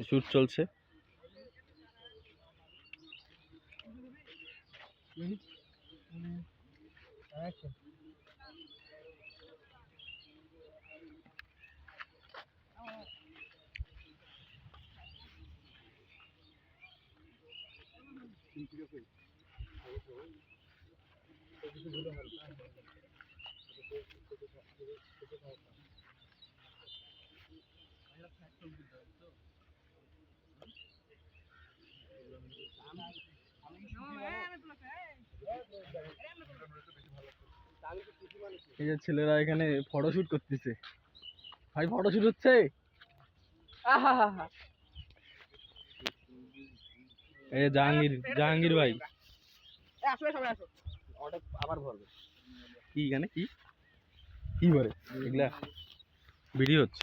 Shoot চলছে। এই যে ছেলেরা এখানে ফটোশুট করতেছে। ভাই ফটোশুট হচ্ছে। এই যে জাহাঙ্গীর ভাই আবার ভরবে কি এখানে কি কি করে এগুলা ভিডিও হচ্ছে।